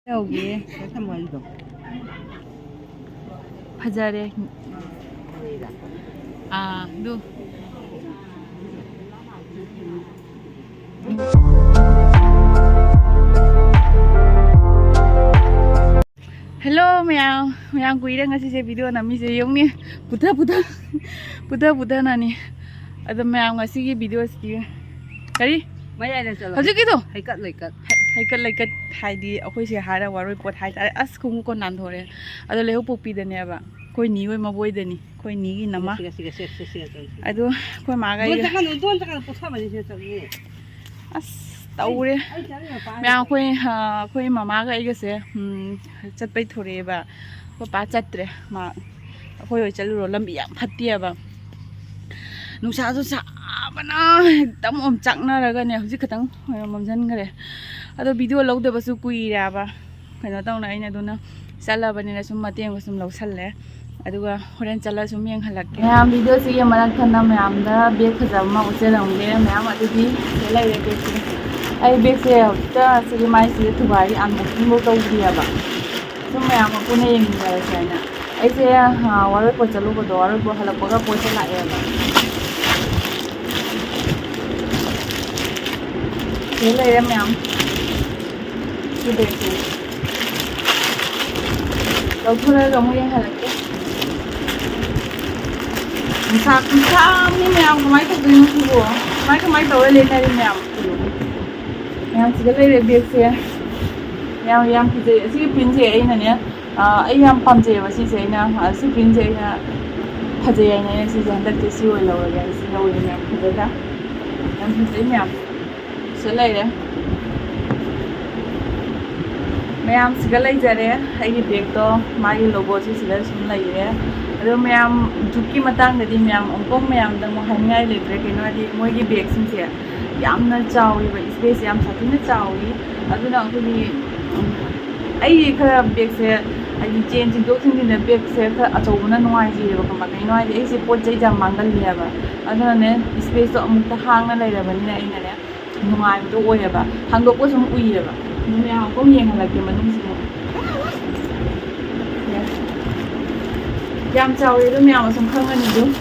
여기 삼월도 바자래. 아, 누. Hello mèo, mèo quý đang ngasi video na mi se yung ni buta na ni. Ada mèo ngasi cái video sti. Kari? mấy ai đang Haju gitu. hay cắt lời cắt Hai kat hai di akoi se hara waroi pot hai tare as kung ko nan thore. Ada leho pupi de ne ba. Koi ni oi ma boy de ni. Koi ni gi nama. Ado koi ma ga. don chắc là sao mà đi chơi chơi As taure. Mèo koi mama ga iga se chat pai thore ba. Ko pa chat tre ma. Koi oi chalu ro lambi yam phatia ba. Nungsa so sa bana tam om chak na ra ga ne hujik khatang mom jan ga re. Ado video lau da basu kui ra ba. Kaino taw na ina duna sala bani na sum mateng sum lau sal le. Aduga horen chala sum yang halak ke. Ma'am video si ya manak thana ma'am da bag khajam ma uche long le ma'am adudi selai re ke si. Ai bag se ta si mai si thubari unboxing bo taw dia ba. Sum ma'am ko ne yeng ga sa na. Ai se waroi ko chalu ko do waroi ko halak ko ga po se la e ba. Selai re ma'am. Cái bề này đầu thôi rồi mua yang halak ke sak ni mèo mai ko bin ko mai tawai le na mèo chỉ cái lấy bề xe mèo yang cái pin je ai na ne ai yang pam je ba si je na si pin je na phaje ai na si jan dak si oi lo ga si lo ni mèo ko da yang pin mèo sẽ lấy đấy Ma'am sigalai jare ai bag to magi logo si sigal sum lai re ado ma'am juki matang da di ma'am ongkong ma'am dang mo hangai le tre keno di moi gi bag sim se yamna chawi ba space yam sathina chawi ado na ko ni ai khara bag se ai chain jing do thing ni bag se kha achau na noi ji ba ka ma kai noi ai se pot jai jang mangal ni ba ado ne space to amuk ta hang na lai ra ba ni ai na ne nuai do oi ba hang do ko sum ui ba mèo có nghiêng hay là kiểu mình không gì Yam chào đi, mèo mà sống không anh đúng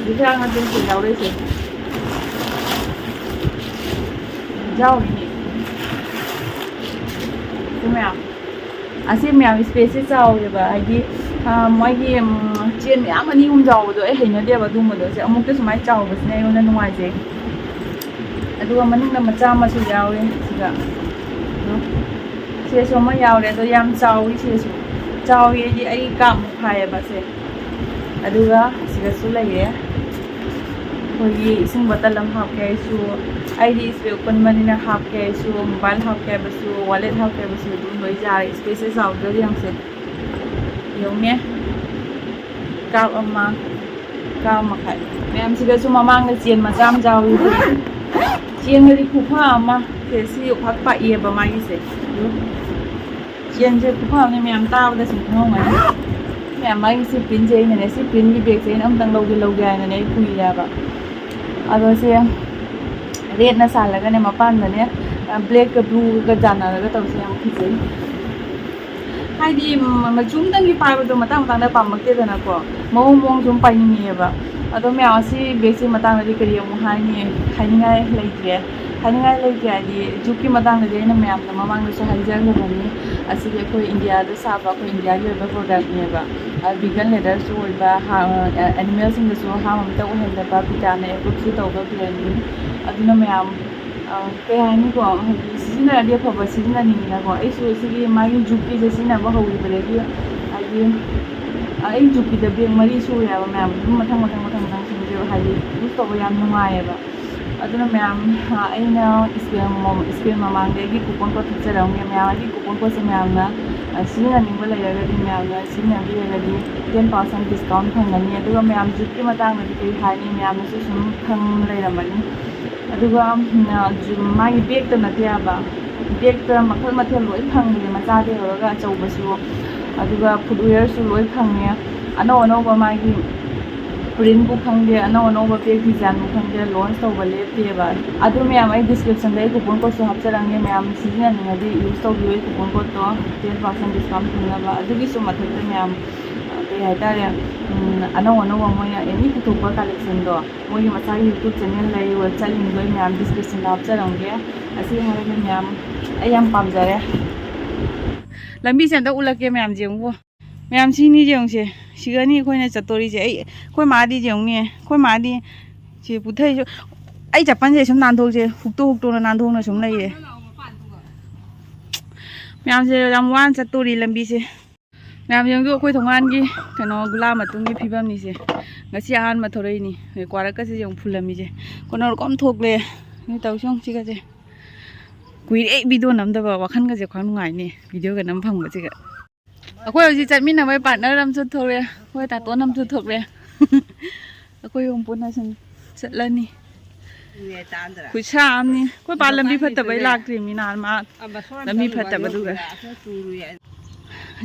thì ra nó trên chiều đây chị rau đi cái mèo xin mèo space rau rồi bà đi mọi cái chiên mèo mà đi không rau rồi hình nó đẹp và đúng rồi sẽ một cái số máy rau và này nó ngoài gì aduga manung na macha ma su yawe siga se so ma yawe to yam chawi se su chawi ji ai kam phai ba se aduga siga su lai ye hoi sing bottle lam hap ke su id se open mani na hap ke su mobile hap ke ba su wallet hap ke ba su du loi ja spaces out do yang se yong ne ka amma ka ma khai mem siga su mamang na chien ma jam jawi chiên cái củ hoa mà để sử dụng phát bại gì mà mai cái gì chiên cái củ hoa này mèo tao đã sử dụng không ấy mèo mai cái pin dây này pin cái việc dây nó đang lâu dài này cùi ra vậy rồi xe red nó xài là cái này mà pan rồi nhé black cái blue cái dàn là cái tàu xe cái gì hai đi mà chúng ta cái bài rồi mà tao đã bằng một cái rồi nè cô mong chúng bay nhiều vậy Ado mèo si basic matang di kariya mo haningai laitre di juki matang di na mèo na mamang na sa hajar na mani asi ke ko India da saba ko India ge ba product ne ba vegan leather so ba animal sing so ha mam ta ko hen da ba pita na ko su taw ba pia ni aduna mèo ke hani ko sina dia pa ba sina ni na ko ai so si ma gi juki je sina ba ho ri ba le gi ai juki da beng mari su ya ba mèo mathang sing hai use to ba yam nungai ba aduna ma'am aina scale mamang de gi coupon ko thcha raw nge ma'am gi coupon ko se ma'am na sina ning ba lai ga di ma'am na sina bi ga di 10% discount thang na ni aduga ma'am juki matang na di hai ni ma'am su sum khang lai ra mani aduga ma gi bag ta na tia ba bag ta mathal loi phang ni ma cha de ga chau ba su aduga footwear su loi phang ne ano ba ma gi ꯄ꯭ꯔꯤꯟꯕꯨ ꯈꯪꯗꯦ ꯑꯅꯧ ꯑꯅꯧꯕ ꯄꯦꯛ ꯗꯤꯖꯥꯏꯟꯕꯨ ꯈꯪꯗꯦ loans ꯇꯧꯕ ꯂꯦꯞꯇꯦꯕ ꯑꯗꯨ ꯃꯌꯥꯝ ꯑꯩ ꯗꯤꯁꯀ꯭ꯔꯤꯞꯁꯟꯗ ꯑꯩ coupon ꯀꯣꯗꯁꯨ ꯍꯥꯞꯆꯔꯛꯑꯒꯦ ꯃꯌꯥꯝ ꯁꯤꯖꯤꯟꯅꯅꯤꯡꯉꯗꯤ ꯌꯨꯁ ꯇꯧꯕꯤꯌꯨ ꯑꯩ ꯀꯨꯄꯟ ꯀꯣꯗꯇꯣ 10% ꯗꯤꯁꯀꯥꯎꯟ ꯐꯪꯅꯕ ꯑꯗꯨꯒꯤꯁꯨ ꯃꯊꯛꯇ ꯃꯌꯥꯝ ꯀꯩ ꯍꯥꯏꯇꯥꯔꯦ ꯑꯅꯧ ꯑꯅꯧꯕ ꯃꯣꯏꯅ ꯑꯦꯅꯤ ꯄꯨꯊꯣꯛꯄ ꯀꯂꯦꯛꯁꯟꯗꯣ ꯃꯣꯏꯒꯤ ꯃꯁꯥꯒꯤ ꯌꯨꯇ꯭ꯌꯨꯕ ꯆꯦꯅꯦꯜ ꯂꯩ ꯋꯦꯕꯁꯥꯏꯠ ꯂꯤꯡ ꯂꯣꯏ ꯃꯌꯥꯝ ꯗꯤꯁꯀ꯭ꯔꯤꯞꯁꯟꯗ ꯍꯥꯞꯆꯔꯝꯒꯦ ꯑꯁꯤ ꯍꯥꯏꯔꯒ ꯃꯌꯥꯝ ꯑꯩ ꯌꯥꯝ ꯄꯥꯝꯖꯔꯦ ꯂꯝꯕꯤꯁꯦ ꯑꯝꯇ ꯎꯠꯂꯛꯀꯦ ꯃꯌꯥꯝꯁꯦ ꯌꯦꯡꯉꯨ ꯃꯌꯥꯝ ꯁꯤꯅꯤ ꯌꯦꯡꯉꯨꯁꯦ ꯁꯤꯒꯅꯤ ꯑꯩꯈꯣꯏꯅ ꯆꯠꯇꯣꯔꯤꯁꯦ ꯑꯩꯈꯣꯏ ꯃꯥꯗꯤ ꯌꯦꯡꯉꯨꯅꯦ ꯑꯩꯈꯣꯏ ꯃꯥꯗꯤ ꯁꯤ ꯄꯨꯊꯩꯁꯨ ꯑꯩ ꯆꯠꯄꯟꯁꯦ ꯁꯨꯝ ꯅꯥꯟꯊꯣꯛꯁꯦ ꯍꯨꯛꯇꯣꯛꯅ ꯅꯥꯟꯊꯣꯛꯅ ꯁꯨꯝ ꯂꯩꯌꯦ ꯃꯌꯥꯝꯁꯦ ꯌꯥꯝ ꯋꯥꯅ ꯆꯠꯇꯣꯔꯤ ꯂꯝꯕꯤꯁꯦ ꯃꯌꯥꯝ ꯌꯦꯡꯗꯣ ꯑꯩꯈꯣꯏ ꯊꯣꯡꯒꯥꯟꯒꯤ ꯀꯩꯅꯣ ꯒꯨꯂꯥ ꯃꯇꯨꯡꯒꯤ ꯐꯤꯕꯝꯅꯤꯁꯦ ꯉꯁꯤ ꯑꯍꯥꯟꯕ ꯊꯧꯔꯛꯏꯅꯤ ꯀ꯭ꯋꯥꯔꯛꯀꯁꯦ ꯌꯦꯡꯉꯨ ꯐꯨꯜꯂꯝꯃꯤꯁꯦ ꯀꯣꯅꯔ ꯀꯣꯝ ꯊꯣꯛꯂꯦ ꯅꯣꯏ ꯇꯧꯁꯤ ꯌꯦꯡꯉꯨ ꯁꯤꯒꯁꯦ ꯀꯨꯏꯔꯦ ꯚꯤꯗꯤꯑꯣ ꯅꯝꯗꯕ ꯋꯥꯈꯜꯒꯁꯦ ꯈ꯭ꯋꯥꯏ ꯅꯨꯡꯉꯥꯏꯅꯤ ꯚꯤꯗꯤꯑꯣꯒ ꯅꯝ ꯐꯪꯕꯁꯤꯒ ꯑꯩꯈꯣꯏ ꯍꯧꯖꯤꯛ ꯆꯠꯃꯤꯟꯅꯕꯩ ꯄꯥꯔꯠꯅꯔ ꯑꯃꯁꯨ ꯊꯣꯛꯂꯛꯑꯦ ꯑꯩꯈꯣꯏ ꯇꯥꯇꯣꯟ ꯑꯃꯁꯨ ꯊꯣꯛꯂꯛꯑꯦ ꯑꯩꯈꯣꯏ ꯑꯍꯨꯝ ꯄꯨꯟꯅ ꯁꯨꯝ ꯆꯠꯂꯅꯤ ꯈꯨꯠꯁꯥ ꯑꯃꯅꯤ ꯑꯩꯈꯣꯏ ꯄꯥ ꯂꯝꯕꯤ ꯐꯠꯇꯕꯩ ꯂꯥꯛꯇ꯭ꯔꯤꯕꯅꯤ ꯅꯍꯥꯟ ꯃꯥ ꯂꯝꯕꯤ ꯐꯠꯇꯕꯗꯨꯒ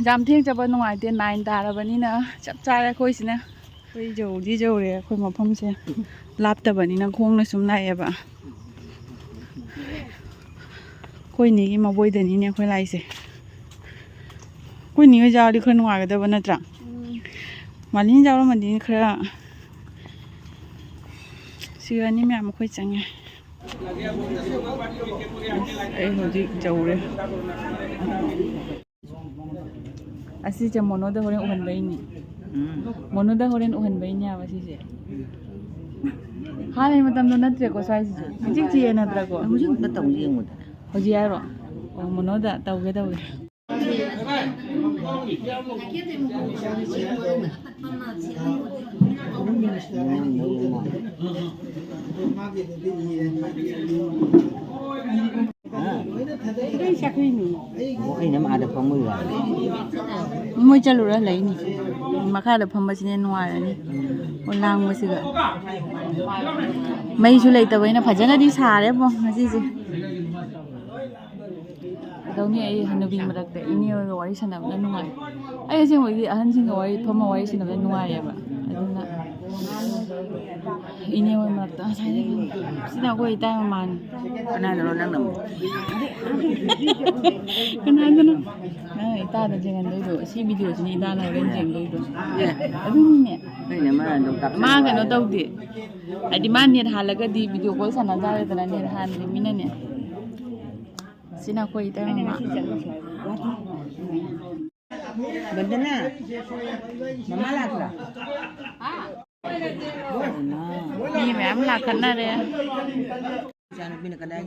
ꯌꯥꯝ ꯊꯦꯡ ꯆꯠꯄ ꯅꯨꯡꯉꯥꯏꯇꯦ 9 ꯇꯥꯔꯕꯅꯤꯅ ꯆꯞ ꯆꯥꯔꯦ ꯑꯩꯈꯣꯏꯁꯤꯅ ꯑꯩꯈꯣꯏ ꯌꯧꯗꯤ ꯌꯧꯔꯦ ꯑꯩꯈꯣꯏ ꯃꯐꯝꯁꯦ ꯂꯥꯞꯇꯕꯅꯤꯅ ꯈꯣꯡꯅ ꯁꯨꯝ ꯂꯥꯛꯑꯦꯕ ꯑꯩꯈꯣꯏ ꯅꯤꯒꯤ ꯃꯕꯣꯏꯗꯅꯤꯅꯦ ꯑꯩꯈꯣꯏ ꯂꯥꯛꯏꯁꯦ ꯑꯩꯈꯣꯏ ꯅꯤ ꯍꯣꯏ ꯌꯥꯎꯔꯗꯤ ꯈꯔ ꯅꯨꯡꯉꯥꯏꯒꯗꯕ ꯅꯠꯇ꯭ꯔꯥ ꯃꯥꯂꯤꯅ ꯌꯥꯎꯔꯝꯃꯗꯤ ꯈꯔ ꯁꯤꯒꯅꯤ ꯃꯌꯥꯝ ꯑꯩꯈꯣꯏ ꯆꯪꯉꯦ ꯑꯩ ꯍꯧꯖꯤꯛ ꯌꯧꯔꯦ ꯑꯁꯤꯁꯦ ꯃꯣꯅꯣꯗ ꯍꯣꯔꯦꯟ ꯎꯍꯟꯕꯩꯅꯤ ꯃꯣꯅꯣꯗ ꯍꯣꯔꯦꯟ ꯎꯍꯟꯕꯩꯅꯦꯕ ꯁꯤꯁꯦ ꯍꯥꯟꯅꯩ ꯃꯇꯝꯗꯣ ꯅꯠꯇ꯭ꯔꯦꯀꯣ ꯁ꯭ꯋꯥꯏꯁꯤꯁꯨ ꯍꯧꯖꯤꯛ ꯆꯤꯌꯦ ꯅꯠꯇ꯭ꯔꯀꯣ ꯍꯧꯖꯤꯛꯇ ꯇꯧꯁꯤ ꯌꯦꯡꯕꯗ ꯍꯧꯖꯤꯛ ꯍꯥꯏꯔꯣ ꯑꯣ ꯃꯣꯅꯣꯗ ꯇꯧꯒꯦ ꯃꯣꯏ ꯆꯠꯂꯨꯔ ꯂꯩꯅꯤ ꯃꯈꯥꯗ ꯐꯝꯕꯁꯤꯅꯦ ꯅꯨꯡꯉꯥꯏꯔꯅꯤ ꯂꯥꯡꯕꯁꯤꯒ ꯃꯩꯁꯨ ꯂꯩꯇꯕꯅꯤꯅ ꯐꯖꯅꯗꯤ ꯁꯥꯔꯦꯕꯣ ꯉꯁꯤꯁꯦ ꯀꯩꯗꯧꯅꯤ ꯑꯩ ꯍꯅꯨꯕꯤ ꯃꯔꯛꯇ ꯏꯅꯦꯒ ꯋꯥꯔꯤ ꯁꯥꯟꯅꯕꯅ ꯅꯨꯡꯉꯥꯏ ꯑꯩ ꯑꯁꯦꯡꯕꯒꯤ ꯑꯍꯟꯁꯤꯡꯒ ꯐꯝꯃ ꯋꯥꯔꯤ ꯁꯥꯟꯅꯕꯅ ꯅꯨꯡꯉꯥꯏꯌꯦꯕ ꯑꯗꯨꯅ ꯏꯅꯦ ꯍꯣꯏ ꯃꯔꯛꯇ ꯉꯁꯥꯏꯗꯒꯤ ꯁꯤꯅ ꯑꯩꯈꯣꯏ ꯏꯇꯥ ꯃꯃꯥꯅꯤ ꯀꯅꯥꯗꯅꯣ ꯅꯪꯅ ꯀꯅꯥꯗꯅꯣ ꯅꯪ ꯏꯇꯥꯗ ꯌꯦꯡꯍꯟꯗꯣꯏꯗꯣ ꯁꯤ ꯚꯤꯗꯤꯑꯣꯁꯤꯅꯤ ꯏꯇꯥꯅ ꯍꯣꯔꯦꯟ ꯌꯦꯡꯗꯣꯏꯗꯣ ꯑꯗꯨꯅꯤꯅꯦ ꯃꯥ ꯀꯩꯅꯣ ꯇꯧꯗꯦ ꯍꯥꯏꯗꯤ ꯃꯥ ꯅꯦꯠ ꯍꯥꯜꯂꯒꯗꯤ ꯚꯤꯗꯤꯑꯣ ꯀꯣꯜ ꯁꯥꯟꯅꯖꯥꯔꯦꯗꯅ ꯅꯦꯠ ꯍꯥꯟꯗ꯭ꯔꯤꯃꯤꯅꯅꯦ sini aku itu mama. Bandana. Mama lah. Ni mẹ là khẩn này đấy. Jangan pindah ke dalam.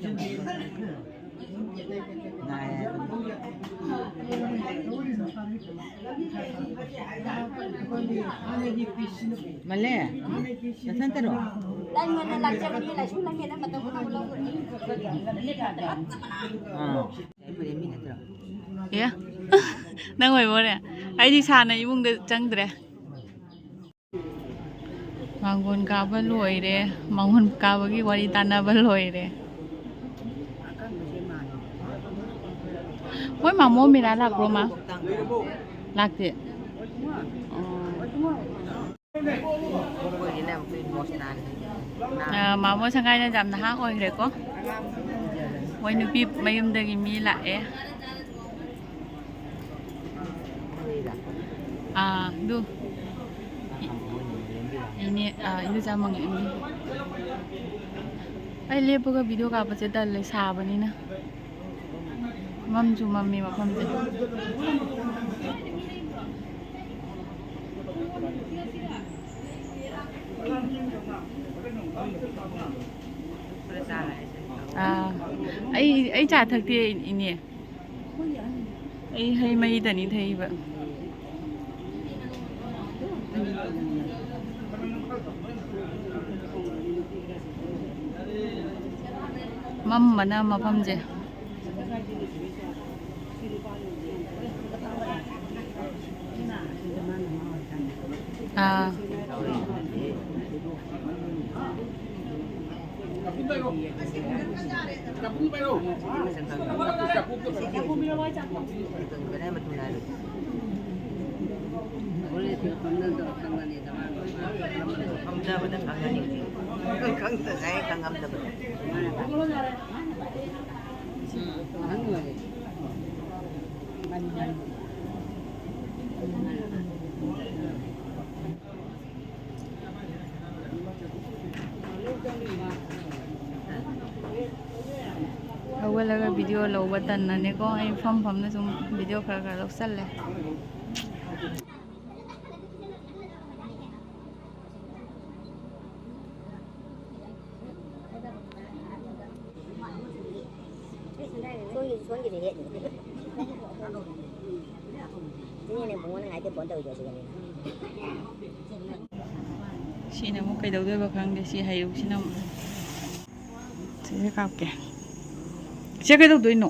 Malay. Nasaan tero? Lain mana lancar ni lah, cuma ni dah patut nak ulang. Iya. Nang ngồi vô nè. Ai đi sàn này mùng được chăng đấy. Mangun kaba loi de, mangun kaba ki wari tanah baloi de. Woi mamu mira lak roma, lak je. Mamu sangai na jam nah koi re ko. Woi nupi mayum dagi mi la e. Du. Ini sama ini. Ay lepo ka video ka pa sa dal saban ni na. Ma'am ju mami mapam je. Ay cha thak ti ini. Ay hay mai da ni thai ba. Mâm mà mà phong gì 강자보다 강연이지. 강자자의 강감자보다. hawalaga video lo batan na ne ko ai phom na sum video khara lo sal le xuống gì thì hiện thế nên muốn ngày cái bốn đầu rồi si na mo kay daw ba khang de si hayo si na si ka ke si kay daw do no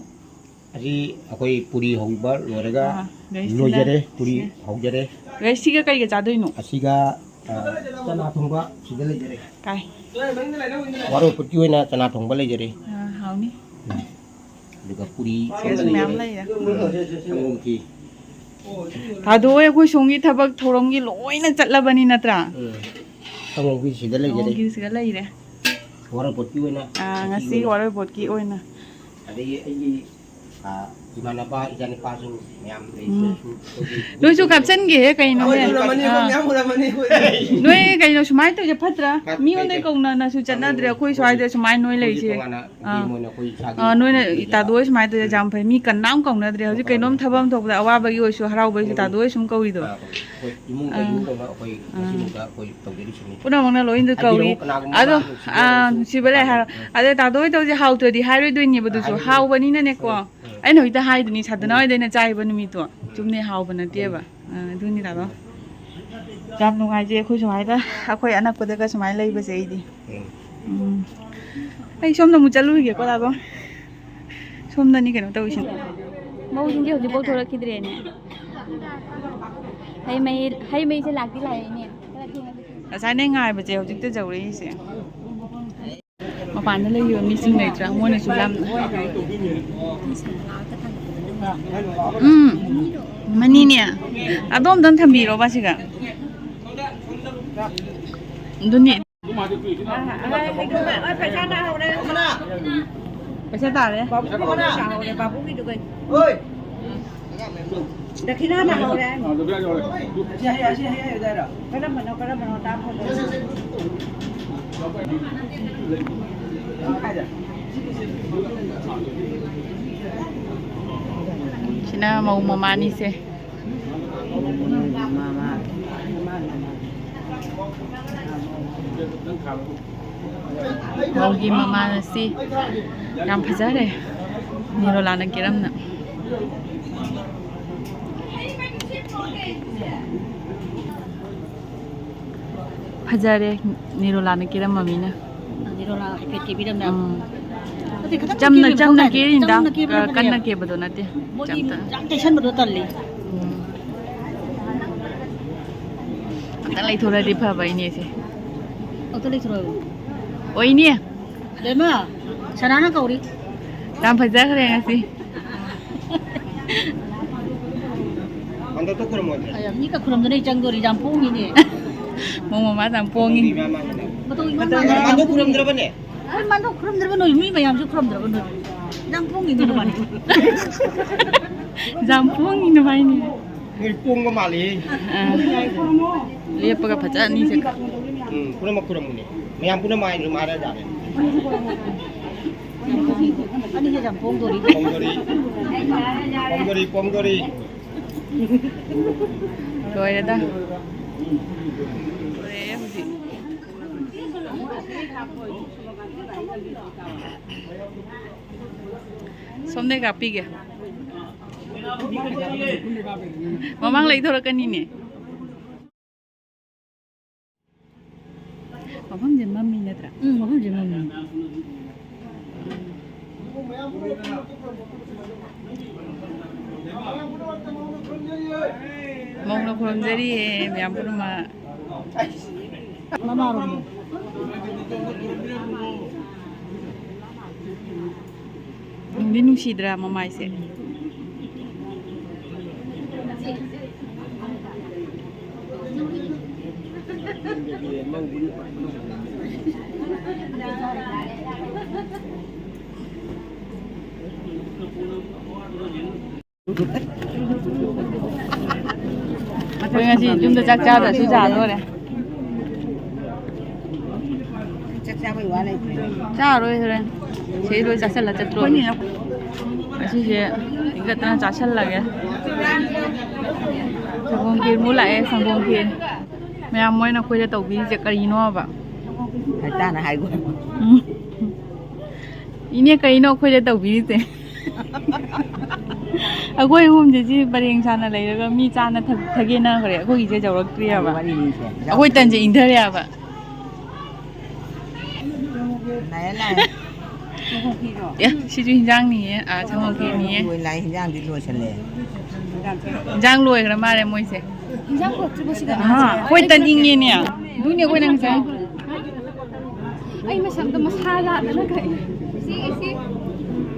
Asi ako'y puri hongbar loraga lojare puri hogjare guys si ka kay ga do no asiga chana thongba sidale jare kai waro puti hoina chana thongba le jare haw ni duga puri ma'am lai ya ngomki ta do ai ko songi thabak thorong gi loi na chatla bani natra ngomki sidale jare gi siga lai re waro puti hoina ngasi waro bot ki oina adi ai gimana ba ijani pasu nyam Lui chu caption ge kai no he noi kai no smai to je phatra mi on dei kong na su chan na dre khoi swai de smai noi lai che noi na ta doi smai to jam phai mi kan nam kong na dre hoji kai nom thabam thok da awa ba gi su harau ba ta doi sum kau ri do imung kai yu ko koi simuga koi tawderi sini puna mong na loi de kau ri ado si bale ha ade ta doi to je how to di hai ri doi ni ba du su how ba ni na ne ko ai noi ta hai du ni sa da noi de na chai ba ni mi to chumne how ba na tie ba du ni da do jam nungai je khoi smai da akhoi anak ko de ka smai lai ba sei di ai som da mu chalu ge ko da go som da ni ke no ta usin mau jing hoji bau thora khidre ne hay mai se lak ti lai ne sai nei ngai ba je hojik te jau ri se ma pan da lai yo mi sing nei tra mo ne su lam mani ne adom dan thambi ro ba siga duni पैसा डाल रहे बाबू की दुकान दक्षिणा ना हो रहा है कदम बनाओ ताप हो Sina mau mamani se mau gi mama na si yam phajare ni ro lana kiram na phajare ni ro lana kiram mami na ni ro la ke ti bi dam na jamna kirin da kanna ke bado na te jamta jam tension bado tal li ta lai thora di pha bai ni se o to li thro oi ni le ma sanana kauri tam phajare ngasi anda to kurum mo ayam ni ka kuram dane janggori jampung ini mau mama tampung ni betul anda kurum dra bane oi mando kuram dra bane mi bayam ju kuram dra bane jampung ini bane jampung ni bai ni pung ma mali le pa ka phaja ni se kurum ni mayam puna mai ru mara jare ani je jampung dori pomgori rồi đó ta rồi em gì xong đây gặp kìa mà mang lấy thôi cái này nè mà không dừng mami nữa ta mà không dừng mami mau nó không dễ đi em cũng mà mama rồi đi nung xì drama mai sẽ Bây giờ chị chúng ta chắc chắn là chú già thôi này. chắc chắn phải qua đây Chả rồi thôi. Chế đôi chắc chắn là chắc rồi. Chị chị cái tên chắc chắn là cái. Sang công kiên mua lại sang công kiên. Mẹ em mới nó quay ra tàu bí chắc cái nó vậy. hai ta là hai quân Ini cái nó quay ra tàu bí thế. Aku hôm chị bà riêng chăn là lấy được mi chăn là thật kia na rồi. Aku chỉ cho nó kia vậy. Aku tên chị inter ya vậy. này này 야, 시주 현장니, 아, 정원기니. người này hình dạng đi lùi chân lệ 현장 로에 그런 말에 뭐 있어? 인상 거 주부시가 아, 거기 있던 인연이야. 눈이 거기 나서. Ay, masyado masala talaga eh. Sige, sige.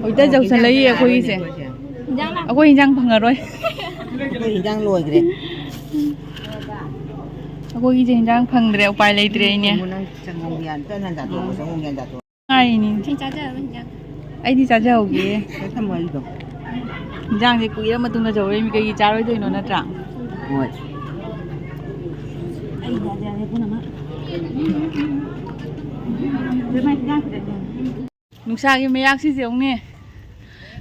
거기 다 저기서 lấy 거기 있어. Diyan na. Ako 현장 방어로. người hình dạng lùi cái Ako 이제 현장 방들에 오빠 레이드레이니. muốn chân ngông nghiền tên là giả tổ sống ngông nghiền giả tổ 아이니. 진짜 잘 그냥. 아이디 자자 오기. cái thăm người được 현장 이제 꾸이라 마뚱나 저래 미가 이 자로 되는 나 짱. ngồi Ay, dada ne bu naman. Demay kaya kaya. 누사기 매약시 지용니.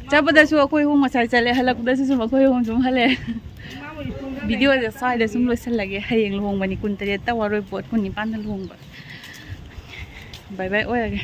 잡아다서 아코이 홍 마살 잘래 할락다서 좀 아코이 홍좀 할래. 비디오에 사이드 좀 로살라게 하잉 홍 마니 군터에 따와로 보트 군니 반들 홍 바. 바이바이 오야게.